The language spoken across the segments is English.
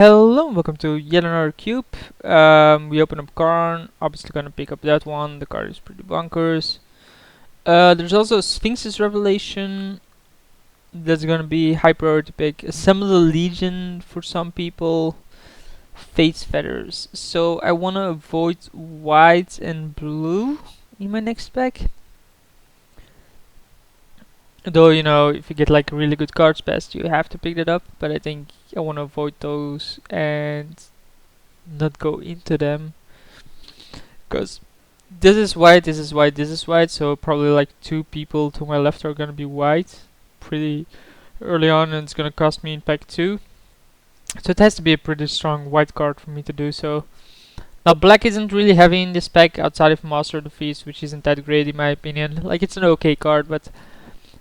Hello, welcome to yet another cube. We open up Karn, obviously gonna pick up that one. The card is pretty bonkers. There's also Sphinx's Revelation. That's gonna be high priority pick. Assemble the Legion for some people. Fate's Feathers. So I wanna avoid white and blue in my next pack. Though, if you get like really good cards best, you have to pick that up. But I think I wanna avoid those and not go into them. Because this is white, this is white, this is white, so probably like two people to my left are gonna be white pretty early on, and it's gonna cost me in pack 2. So it has to be a pretty strong white card for me to do so. Now black isn't really heavy in this pack outside of Master of the Feast, which isn't that great in my opinion. Like, it's an okay card, but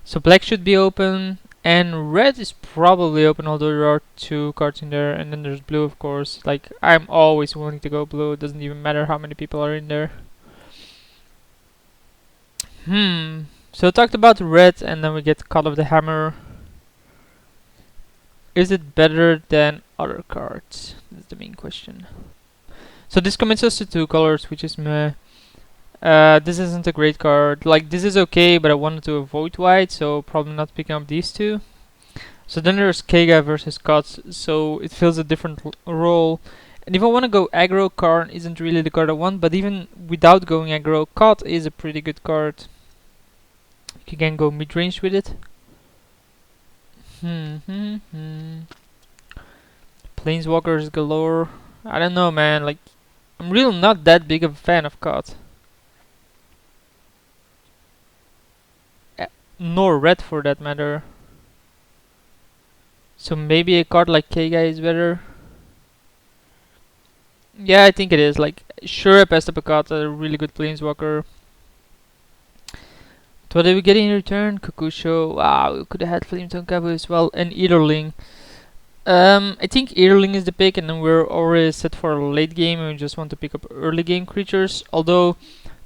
so black should be open, and red is probably open, although there are 2 cards in there, and then there's blue, of course. Like, I'm always willing to go blue, it doesn't even matter how many people are in there. So I talked about red, and then we get Cut of the Hammer. Is it better than other cards? That's the main question. So this commits us to 2 colors, which is meh. This isn't a great card. Like, this is okay, but I wanted to avoid white, so probably not picking up these 2. So then there's Kega versus Cut, so it fills a different role. And if I want to go aggro, Karn isn't really the card I want, but even without going aggro, Cut is a pretty good card. You can go mid-range with it. Planeswalkers galore. I don't know, man. Like, I'm really not that big of a fan of Cut. Nor red, for that matter. So maybe a card like Kega is better. Yeah, I think it is. Like, sure, I passed up a Cut, a really good Planeswalker. What did we get in return? Kakusho. Wow, we could have had Flametone Kabu as well, and Eaterling. I think Eaterling is the pick, and then we're already set for a late game, and we just want to pick up early game creatures. Although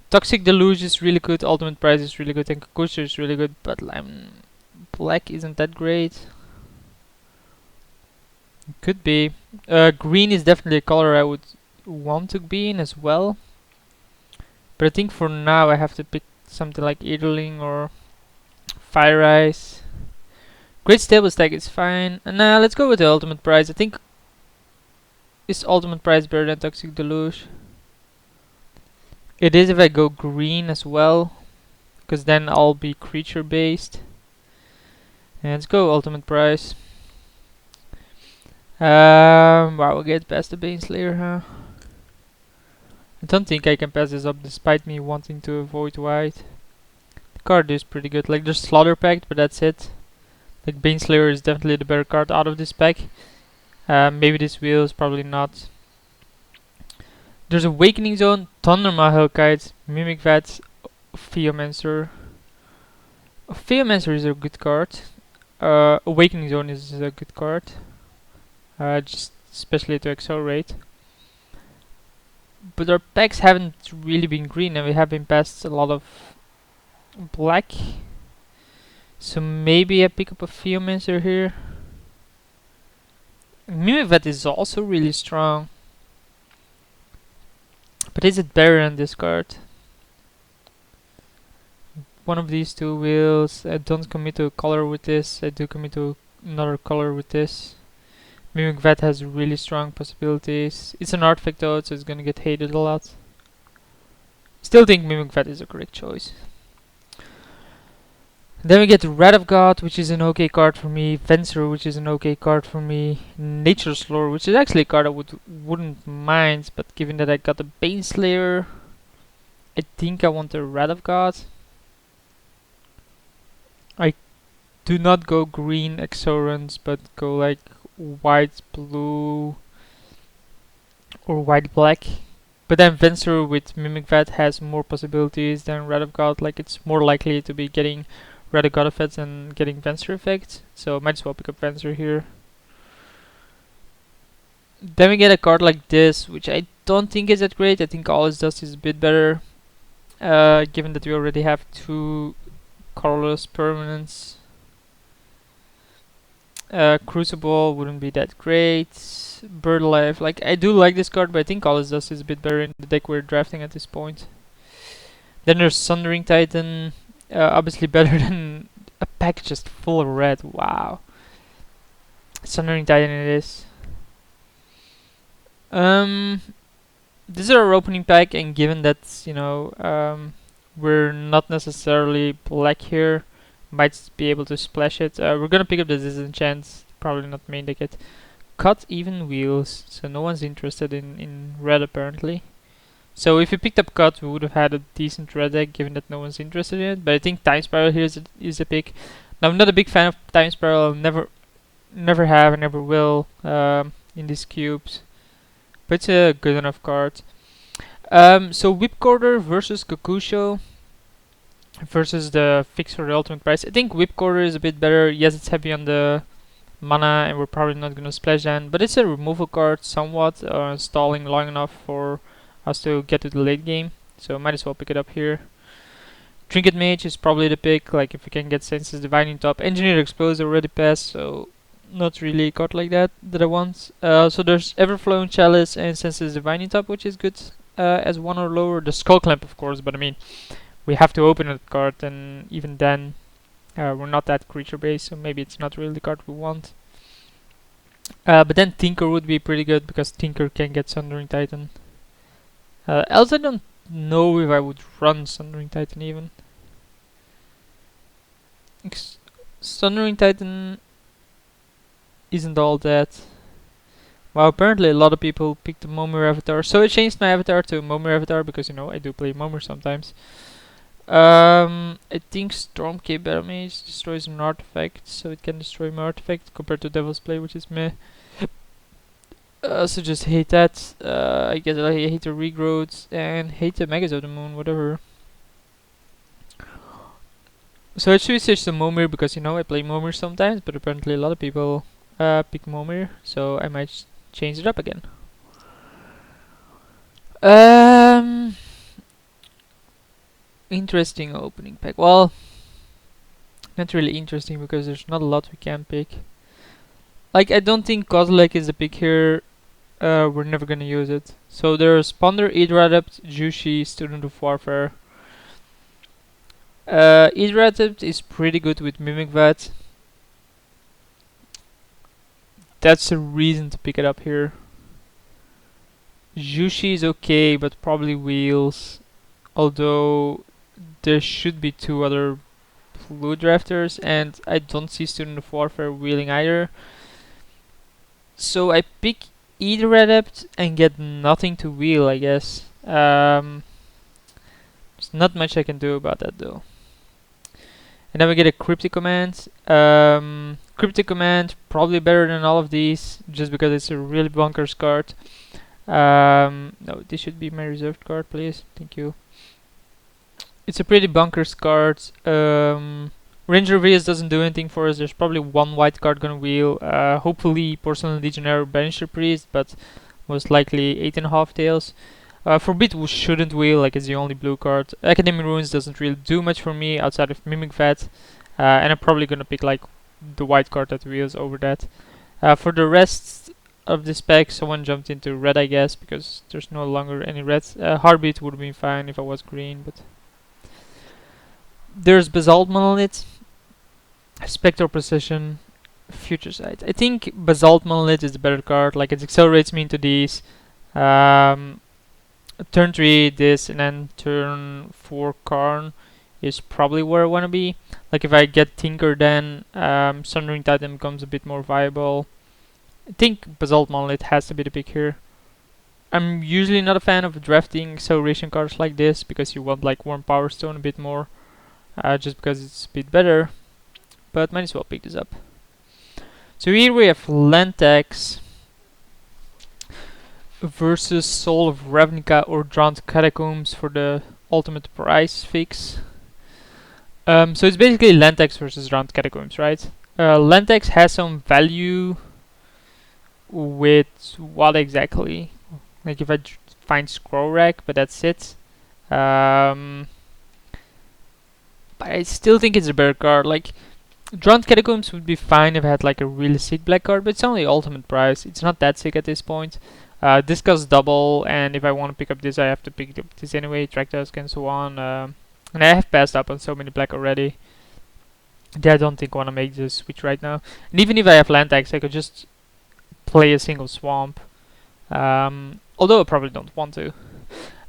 Toxic Deluge is really good, Ultimate Prize is really good, and Kakusho is really good, but black isn't that great. Could be. Green is definitely a color I would want to be in as well. But I think for now I have to pick something like Eaterling or Fire Ice. Great Stable Stack is fine. And now let's go with the Ultimate Prize. I think is Ultimate Prize better than Toxic Deluge? It is if I go green as well, because then I'll be creature based. And let's go Ultimate Prize. Wow, we'll get past the Baneslayer, huh? I don't think I can pass this up despite me wanting to avoid white. The card is pretty good. Like, there's Slaughter Pact, but that's it. Like, Baneslayer is definitely the better card out of this pack. Maybe this wheel is probably not. There's Awakening Zone, Thundermaw Hellkite, Mimic Vat, Theomancer. Theomancer is a good card. Awakening Zone is a good card. Just especially to accelerate. But our packs haven't really been green, and we have been past a lot of black. So maybe I pick up a Theomancer here. Mimivet is also really strong. But is it better than this card? One of these 2 wheels. I don't commit to a color with this. I do commit to another color with this. Mimic Vat has really strong possibilities. It's an artifact though, so it's gonna get hated a lot. Still think Mimic Vat is a correct choice. Then we get Wrath of God, which is an okay card for me. Fencer, which is an okay card for me. Nature's Lore, which is actually a card I wouldn't mind, but given that I got the Baneslayer, I think I want the Wrath of God. I do not go green Exorans, but go like white blue or white black. But then Venser with Mimic Vat has more possibilities than Wrath of God. Like, it's more likely to be getting Wrath of God effects than getting Venser effects. So I might as well pick up Venser here. Then we get a card like this, which I don't think is that great. I think All It Does is a bit better. Given that we already have 2 colorless permanents. Crucible wouldn't be that great. Bird Life, like I do like this card, but I think All Is Dust is a bit better in the deck we're drafting at this point. Then there's Sundering Titan, obviously better than a pack just full of red. Wow. Sundering Titan it is. This is our opening pack, and given that, you know, we're not necessarily black here, might be able to splash it. We're gonna pick up the Disenchant, probably not main deck it. Cut Even Wheels, so no one's interested in red apparently. So if you picked up Cut, we would have had a decent red deck, given that no one's interested in it. But I think Time Spiral here is a pick. Now I'm not a big fan of Time Spiral. I'll never have and never will in these cubes. But it's a good enough card. So Whipcorder versus Kokusho versus the Fix for the Ultimate Price. I think Whipcorder is a bit better. Yes, it's heavy on the mana, and we're probably not gonna splash then. But it's a removal card, somewhat stalling long enough for us to get to the late game. So might as well pick it up here. Trinket Mage is probably the pick. Like if we can get Senses Divining Top. Engineered Explosive already passed, so not really a card like that I want. So there's Everflowing Chalice and Senses Divining Top, which is good as 1 or lower. The Skull Clamp, of course, but I mean, we have to open that card, and even then, we're not that creature based, so maybe it's not really the card we want. But then Tinker would be pretty good because Tinker can get Sundering Titan. Else I don't know if I would run Sundering Titan even. Sundering Titan isn't all that. Well, apparently a lot of people picked the Momir avatar, so I changed my avatar to Momir avatar because, you know, I do play Momir sometimes. I think Stormcape Battle Mage destroys an artifact, so it can destroy my artifact compared to Devil's Play, which is meh. So just hate that. I guess I hate the Regrowths and hate the Megas of the Moon, whatever. So I should switch to Momir because, you know, I play Momir sometimes, but apparently a lot of people pick Momir, so I might change it up again. Interesting opening pack. Well, not really interesting because there's not a lot we can pick. Like, I don't think Kozilek is a pick here. We're never gonna use it. So there's Ponder, Hydra Adept, Jushi, Student of Warfare. Hydra Adept is pretty good with Mimic Vat. That's a reason to pick it up here. Jushi is okay, but probably wheels. Although there should be 2 other blue drafters, and I don't see Student of Warfare wheeling either. So I pick either Adept and get nothing to wheel, I guess. There's not much I can do about that though. And then we get a Cryptic Command. Cryptic Command, probably better than all of these, just because it's a really bonkers card. No, this should be my reserved card, please. Thank you. It's a pretty bonkers card. Ranger Vias doesn't do anything for us. There's probably 1 white card gonna wheel. Hopefully Porcelain Legionnaire Banisher Priest, but most likely 8.5 tails. Forbid shouldn't wheel, like it's the only blue card. Academy Ruins doesn't really do much for me outside of Mimic Vat. And I'm probably gonna pick like the white card that wheels over that. For the rest of this pack, someone jumped into red, I guess, because there's no longer any reds. Heartbeat would have been fine if I was green, but there's Basalt Monolith, Spectre Precision, Future Sight. I think Basalt Monolith is the better card. Like, it accelerates me into these. Turn 3 this, and then turn 4 Karn is probably where I want to be. Like, if I get Tinker, then Sundering Titan becomes a bit more viable. I think Basalt Monolith has to be the pick here. I'm usually not a fan of drafting acceleration cards like this because you want like Warm Power Stone a bit more. Just because it's a bit better, but might as well pick this up. So here we have Lantax versus Soul of Ravnica or Drowned Catacombs for the ultimate prize fix. So it's basically Lantax versus Drowned Catacombs, right? Lantax has some value with what exactly? Like if I find Scroll Rack, but that's it. I still think it's a better card. Like, Drowned Catacombs would be fine if I had like a really sick black card, but it's only ultimate price. It's not that sick at this point. This costs double, and if I want to pick up this, I have to pick up this anyway. Track Tusk and so on. And I have passed up on so many black already. I don't think I want to make this switch right now. And even if I have land tax, I could just play a single swamp. Although I probably don't want to.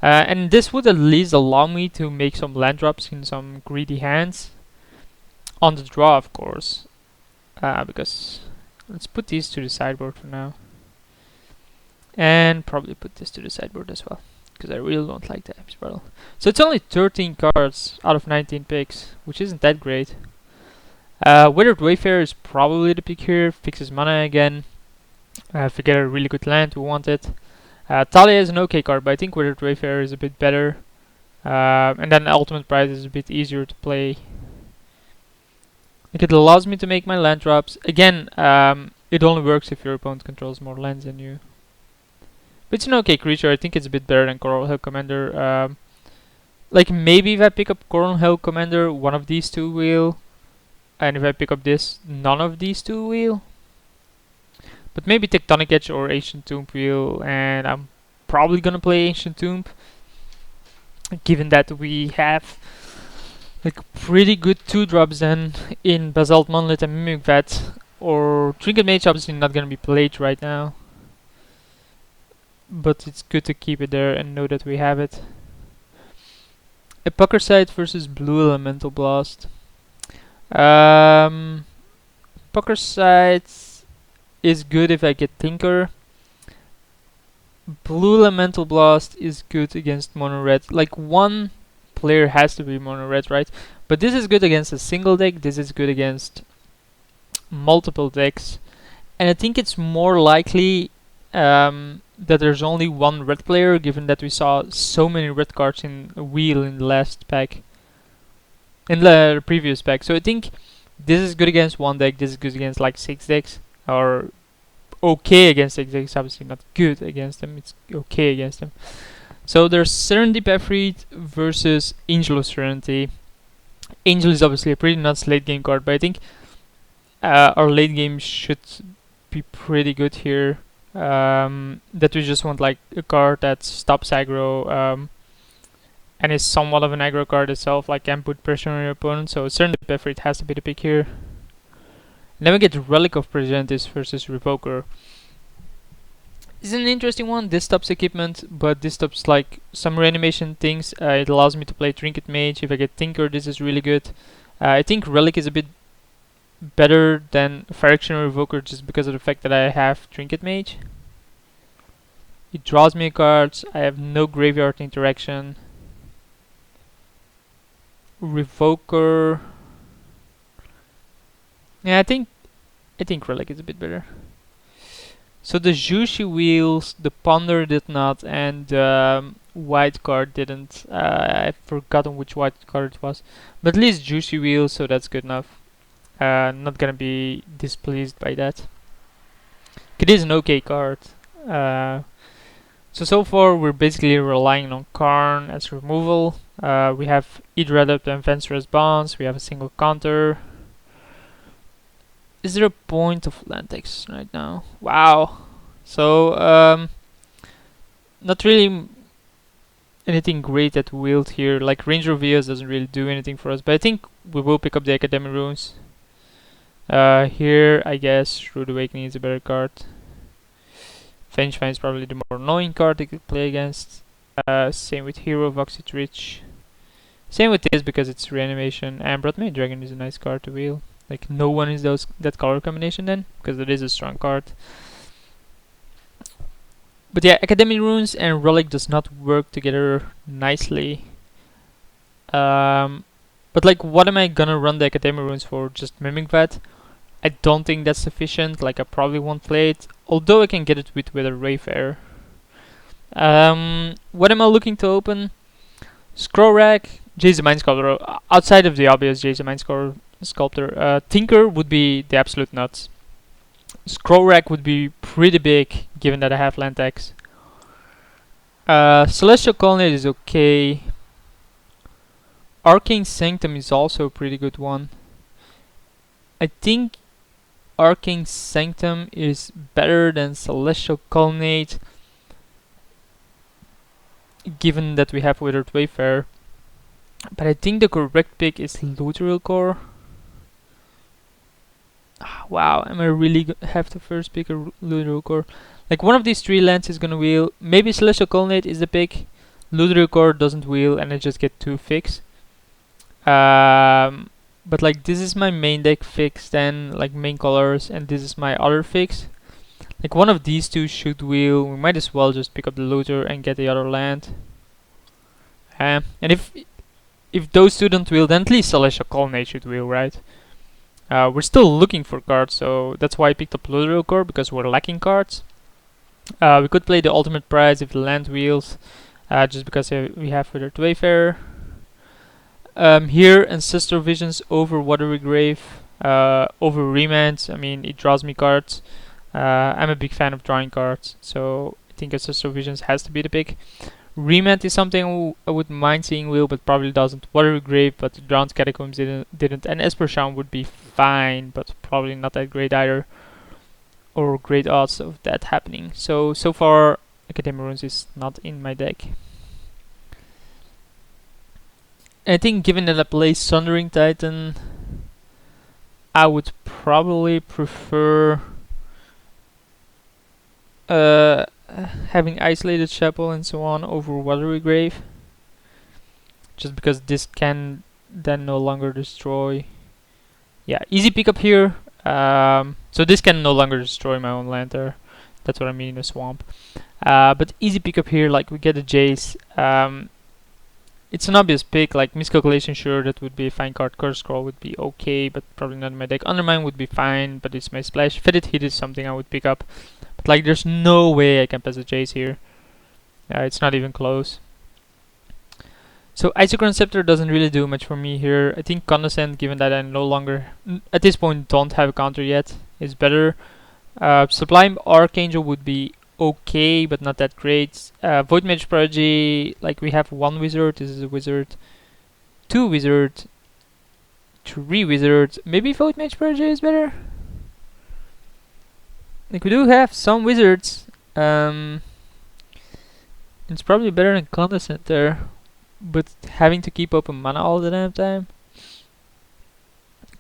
And this would at least allow me to make some land drops in some greedy hands. On the draw, of course. Because let's put these to the sideboard for now. And probably put this to the sideboard as well. Because I really don't like the Abyss Battle. So it's only 13 cards out of 19 picks, which isn't that great. Withered Wayfarer is probably the pick here. Fixes mana again. If we get a really good land, we want it. Talia is an okay card, but I think Withered Wayfarer is a bit better. And then Ultimate Prize is a bit easier to play. Like it allows me to make my land drops. Again, it only works if your opponent controls more lands than you. But it's an okay creature. I think it's a bit better than Coral Hill Commander. Like maybe if I pick up Coral Hill Commander, one of these two will. And if I pick up this, none of these two will. But maybe Tectonic Edge or Ancient Tomb will. And I'm probably gonna play Ancient Tomb. Given that we have like pretty good 2-drops then in Basalt Monolith and Mimic Vat. Or Trinket Mage obviously not gonna be played right now. But it's good to keep it there and know that we have it. Apocryphite versus Blue Elemental Blast. Apocryphite is good if I get Tinker. Blue Elemental Blast is good against mono red. Like one player has to be mono red, right? But this is good against a single deck. This is good against multiple decks. And I think it's more likely that there's only one red player, given that we saw so many red cards in Wheel in the last pack. In the previous pack. So I think this is good against one deck, this is good against like 6 decks. Or okay against 6 decks, obviously not good against them, it's okay against them. So there's Serenity Pathfinder versus Angel of Serenity. Angel is obviously a pretty nuts late game card, but I think our late game should be pretty good here. That we just want like a card that stops aggro and is somewhat of an aggro card itself, like can put pressure on your opponent. So Serenity Pathfinder has to be the pick here. And then we get Relic of Presentis versus Revoker. This is an interesting one. This stops equipment, but this stops like some reanimation things. It allows me to play Trinket Mage. If I get Tinker, this is really good. I think Relic is a bit better than Phyrexian Revoker just because of the fact that I have Trinket Mage. It draws me cards. I have no graveyard interaction. Revoker. Yeah, I think Relic is a bit better. So the Juicy Wheels, the Ponder did not, and white card didn't. I've forgotten which white card it was, but at least Juicy Wheels, so that's good enough. Not gonna be displeased by that. It is an okay card. So far we're basically relying on Karn as removal. We have Either Adept and Vencerous Bonds. We have a single counter. Is there a point of land tax right now? Wow. So not really anything great at wield here. Like Ranger of Eos doesn't really do anything for us, but I think we will pick up the Academy Runes. Here I guess Shrewd Awakening is a better card. Vengefine is probably the more annoying card they could play against. Same with Hero of Oxytrich. Same with this because it's reanimation, and Bloodmage Dragon is a nice card to wheel. Like no one is that color combination then, because it is a strong card. But yeah, Academy Runes and Relic does not work together nicely. But like, what am I gonna run the Academy Runes for? Just Mimic Vat? I don't think that's sufficient. Like I probably won't play it, although I can get it with Withered Wayfarer. What am I looking to open? Scroll Rack, Jace the Mind Sculptor. Outside of the obvious Jace the Mind Sculptor, Tinker would be the absolute nuts. Scroll Rack would be pretty big, given that I have land tax. Celestial Colonnade is okay. Arcane Sanctum is also a pretty good one. I think Arcane Sanctum is better than Celestial Colonnade, given that we have Withered Wayfarer. But I think the correct pick is Lutherial Core. Wow, am I really have to first pick a Lutherial Core? Like, one of these 3 lands is gonna wheel. Maybe Celestial Colonnade is the pick. Lutherial Core doesn't wheel, and I just get 2 fix. But like, this is my main deck fix, then like main colors, and this is my other fix. Like, one of these 2 should wheel. We might as well just pick up the Luther and get the other land. And if those 2 don't wheel, then at least Celestial Colonnade should wheel, right? We're still looking for cards, so that's why I picked up Lutherial Core, because we're lacking cards. We could play the ultimate prize if the land wheels, just because we have Withered Wayfarer. Here, Ancestral Visions over Watery Grave, over Remand. I mean, it draws me cards. I'm a big fan of drawing cards, so I think Ancestral Visions has to be the pick. Remand is something I wouldn't mind seeing wheel, but probably doesn't. Watery Grave, but the Drowned Catacombs didn't. And Esper Shaman would be fine, but probably not that great either, or great odds of that happening. So far, Academy Runes is not in my deck. I think, given that I play Sundering Titan, I would probably prefer having Isolated Chapel and so on over Watery Grave, just because this can then no longer destroy. Yeah, easy pickup here. So this can no longer destroy my own land there. That's what I mean in the swamp. But easy pickup here, like we get a Jace. It's an obvious pick, like Miscalculation, sure, that would be a fine card. Curse Scroll would be okay, but probably not in my deck. Undermine would be fine, but it's my splash. Fetid Heat is something I would pick up. But like, there's no way I can pass a Jace here. It's not even close. So Isochron Scepter doesn't really do much for me here. I think Condescend, given that I no longer, at this point, don't have a counter yet, is better. Sublime Archangel would be okay, but not that great. Void Mage Prodigy, like we have 1 wizard, this is a wizard, 2 wizard, 3 wizard. Maybe Void Mage Prodigy is better. Like, we do have some wizards. It's probably better than Condescend there, but having to keep open mana all the damn time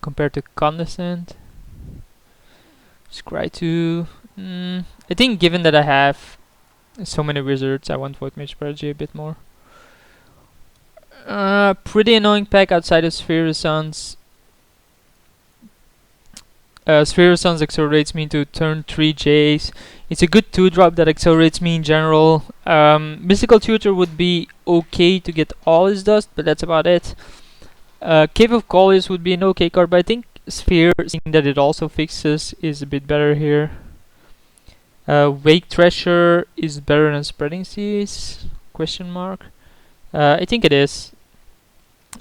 compared to Condescend. Scry 2. I think, given that I have so many wizards, I want Void Mage Prodigy a bit more. Pretty annoying pack outside of Sphere of Suns. Sphere of Suns accelerates me into turn 3 Jace. It's a good 2-drop that accelerates me in general. Mystical Tutor would be okay to get all his dust, but that's about it. Cave of Colliers would be an okay card, but I think Sphere, seeing that it also fixes, is a bit better here. Wake Treasure is better than Spreading Seas? Question mark. I think it is.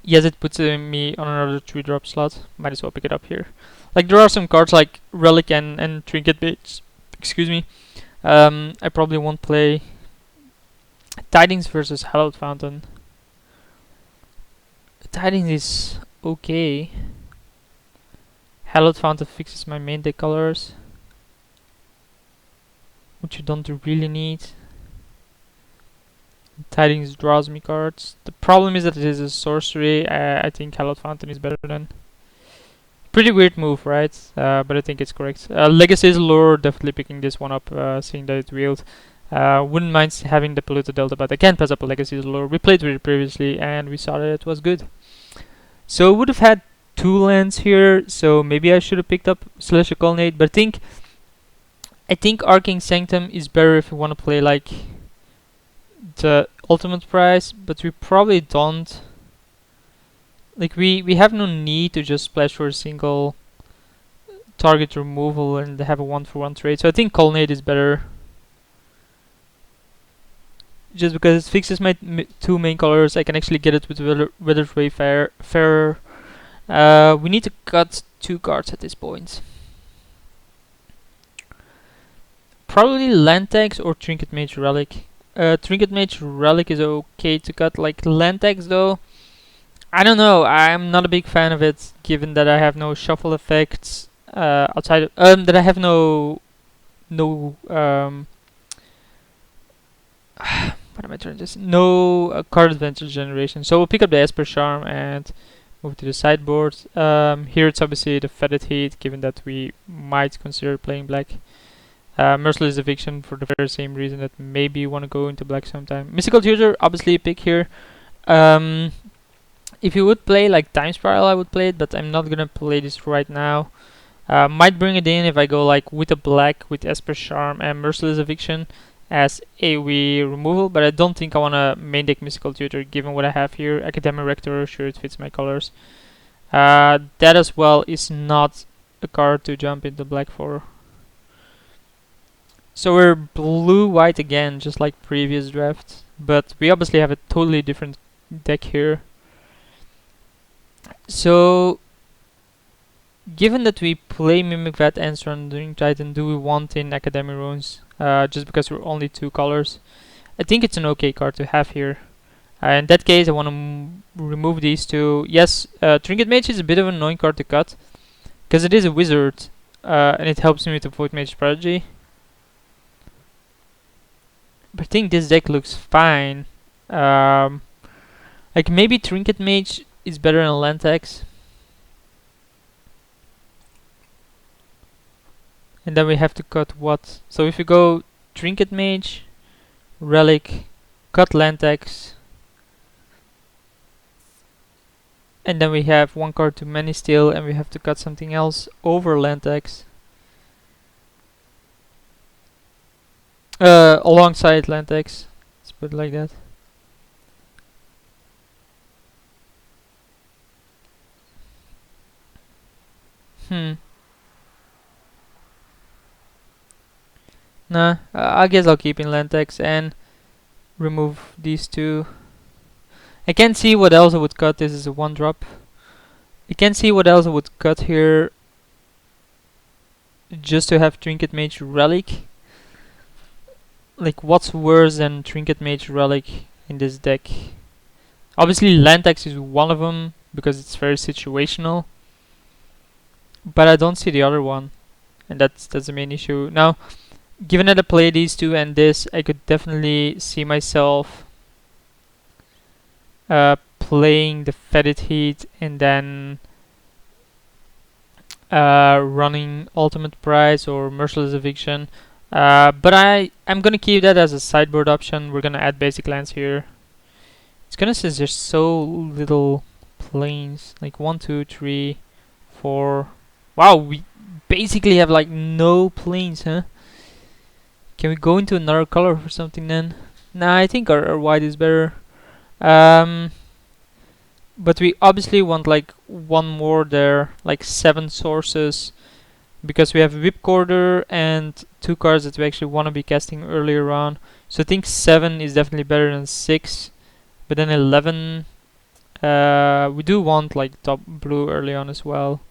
Yes, it puts me on another 3-drop slot. Might as well pick it up here. Like, there are some cards like Relic and Trinket Bits. Excuse me. I probably won't play Tidings versus Hallowed Fountain. Tidings is okay. Hallowed Fountain fixes my main deck colors, which you don't really need. Tidings draws me cards. The problem is that it is a sorcery. I think Hallowed Fountain is better than. Pretty weird move, right? But I think it's correct. Legacy's Lure, definitely picking this one up, seeing that it wheeled. Wouldn't mind having the Polluted Delta, but I can't pass up a Legacy's Lure. We played with it previously, and we saw that it was good. So we would have had 2 lands here, so maybe I should have picked up Celestial Colonnade, but I think Arcane Sanctum is better if you want to play like the ultimate prize, but we probably don't. Like, we have no need to just splash for a single target removal and have a 1-for-1 trade. So I think Colonnade is better, just because it fixes my 2 main colors. I can actually get it with Withered Wayfarer. We need to cut 2 cards at this point. Probably Land Tax or Trinket Mage Relic. Trinket Mage Relic is okay to cut. Like, Land Tax though, I don't know. I'm not a big fan of it, given that I have no shuffle effects outside. That I have no what am I trying to say? No card advantage generation. So we'll pick up the Esper Charm and move to the sideboard. Here it's obviously the Fetid Heat, given that we might consider playing black. Merciless Eviction for the very same reason that maybe you want to go into black sometime. Mystical Tutor, obviously a pick here. If you would play like Time Spiral, I would play it, but I'm not gonna play this right now. Might bring it in if I go like with a black with Esper Charm and Merciless Eviction as AoE removal, but I don't think I want to main deck Mystical Tutor given what I have here. Academic Rector, sure it fits my colors. That as well is not a card to jump into black for. So we're blue-white again, just like previous draft, but we obviously have a totally different deck here. So, given that we play Mimic Vat and Surrendering Titan, do we want in Academy Runes? Just because we're only 2 colors. I think it's an okay card to have here. In that case, I want to remove these 2. Yes, Trinket Mage is a bit of an annoying card to cut, because it is a wizard, and it helps me with the Void Mage strategy. But I think this deck looks fine. Like maybe Trinket Mage is better than land tax. And then we have to cut what? So if you go Trinket Mage, Relic, cut land tax, and then we have 1 card to Many Steal, and we have to cut something else over land tax. Alongside land tax. Let's put it like that. Nah, I guess I'll keep in land tax and remove these 2. I can't see what else I would cut. This is a 1 drop. I can't see what else I would cut here just to have Trinket Mage Relic. Like, what's worse than Trinket Mage Relic in this deck? Obviously, land tax is one of them because it's very situational, but I don't see the other one, and that's the main issue. Now, given that I play these 2 and this, I could definitely see myself playing the Fetid Heat and then running Ultimate Prize or Merciless Eviction. But I'm gonna keep that as a sideboard option. We're gonna add basic lands here. It's gonna say there's so little planes, like 1, 2, 3, 4. Wow, we basically have like no planes, huh? Can we go into another color or something then? Nah, I think our white is better. But we obviously want like 1 more there, like 7 sources, because we have Whipcorder and 2 cards that we actually want to be casting earlier on. So I think 7 is definitely better than 6. But then 11, we do want like top blue early on as well.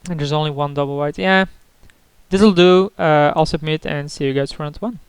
And there's only 1 double white. Yeah, this'll do. I'll submit and see you guys for round 1.